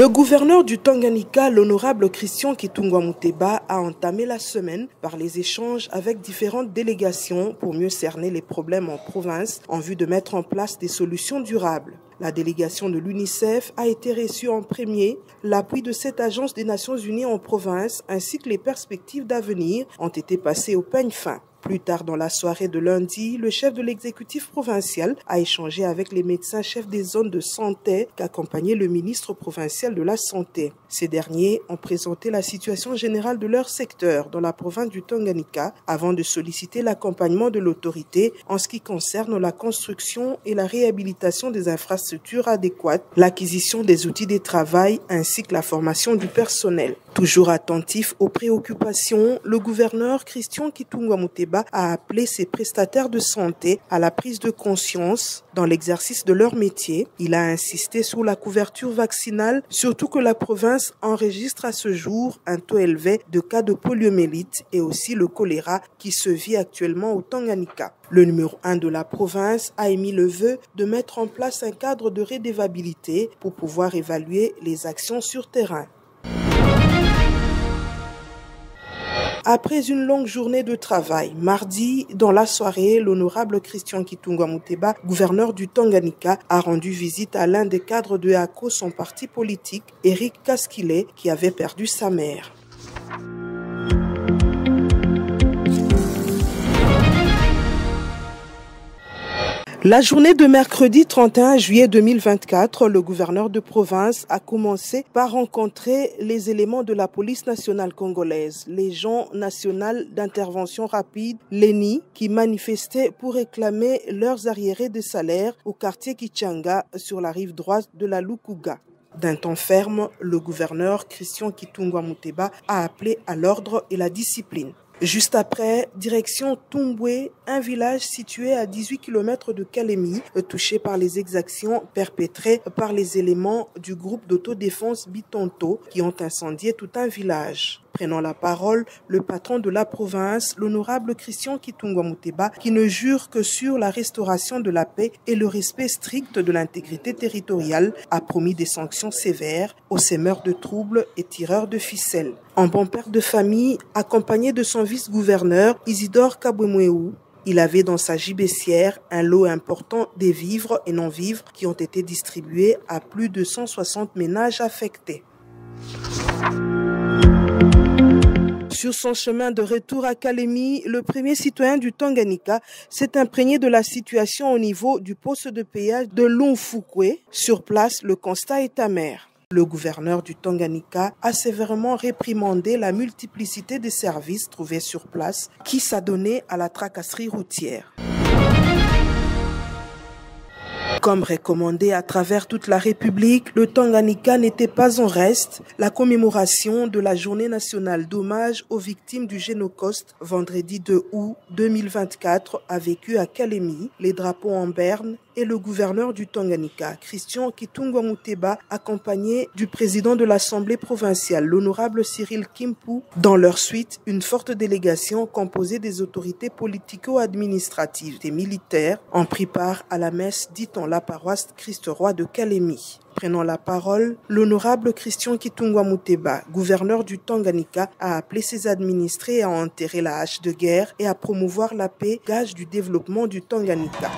Le gouverneur du Tanganyika, l'honorable Christian Kitungwa Muteba, a entamé la semaine par les échanges avec différentes délégations pour mieux cerner les problèmes en province en vue de mettre en place des solutions durables. La délégation de l'UNICEF a été reçue en premier. L'appui de cette agence des Nations Unies en province ainsi que les perspectives d'avenir ont été passés au peigne fin. Plus tard dans la soirée de lundi, le chef de l'exécutif provincial a échangé avec les médecins chefs des zones de santé qu'accompagnait le ministre provincial de la Santé. Ces derniers ont présenté la situation générale de leur secteur dans la province du Tanganyika avant de solliciter l'accompagnement de l'autorité en ce qui concerne la construction et la réhabilitation des infrastructures adéquates, l'acquisition des outils de travail ainsi que la formation du personnel. Toujours attentif aux préoccupations, le gouverneur Christian Kitungwa Muteba a appelé ses prestataires de santé à la prise de conscience dans l'exercice de leur métier. Il a insisté sur la couverture vaccinale, surtout que la province enregistre à ce jour un taux élevé de cas de poliomyélite et aussi le choléra qui se vit actuellement au Tanganyika. Le numéro 1 de la province a émis le vœu de mettre en place un cadre de redevabilité pour pouvoir évaluer les actions sur terrain. Après une longue journée de travail, mardi, dans la soirée, l'honorable Christian Kitungwa Muteba, gouverneur du Tanganyika, a rendu visite à l'un des cadres de ACO, son parti politique, Eric Kaskile, qui avait perdu sa mère. La journée de mercredi 31 juillet 2024, le gouverneur de province a commencé par rencontrer les éléments de la police nationale congolaise, Légion nationale d'intervention rapide, l'ENI, qui manifestaient pour réclamer leurs arriérés de salaire au quartier Kichanga sur la rive droite de la Lukuga. D'un ton ferme, le gouverneur Christian Kitungwa Muteba a appelé à l'ordre et la discipline. Juste après, direction Tumbwe, un village situé à 18 km de Kalemi, touché par les exactions perpétrées par les éléments du groupe d'autodéfense Bitonto qui ont incendié tout un village. Prenant la parole, le patron de la province, l'honorable Christian Kitungwa Muteba, qui ne jure que sur la restauration de la paix et le respect strict de l'intégrité territoriale, a promis des sanctions sévères aux sémeurs de troubles et tireurs de ficelles. En bon père de famille, accompagné de son vice-gouverneur Isidore Kabwemweou, il avait dans sa gibecière un lot important des vivres et non-vivres qui ont été distribués à plus de 160 ménages affectés. Sur son chemin de retour à Kalemi, le premier citoyen du Tanganyika s'est imprégné de la situation au niveau du poste de péage de Lumfukwe. Sur place, le constat est amer. Le gouverneur du Tanganyika a sévèrement réprimandé la multiplicité des services trouvés sur place qui s'adonnaient à la tracasserie routière. Comme recommandé à travers toute la République, le Tanganyika n'était pas en reste. La commémoration de la journée nationale d'hommage aux victimes du Génocide, vendredi 2 août 2024, a vécu à Kalemi, les drapeaux en berne et le gouverneur du Tanganyika, Christian Kitungwa Muteba, accompagné du président de l'Assemblée provinciale, l'honorable Cyril Kimpu. Dans leur suite, une forte délégation composée des autorités politico-administratives et militaires ont pris part à la messe dite en la paroisse Christ-Roi de Kalemi. Prenant la parole, l'honorable Christian Kitungwa Muteba, gouverneur du Tanganyika, a appelé ses administrés à enterrer la hache de guerre et à promouvoir la paix, gage du développement du Tanganyika.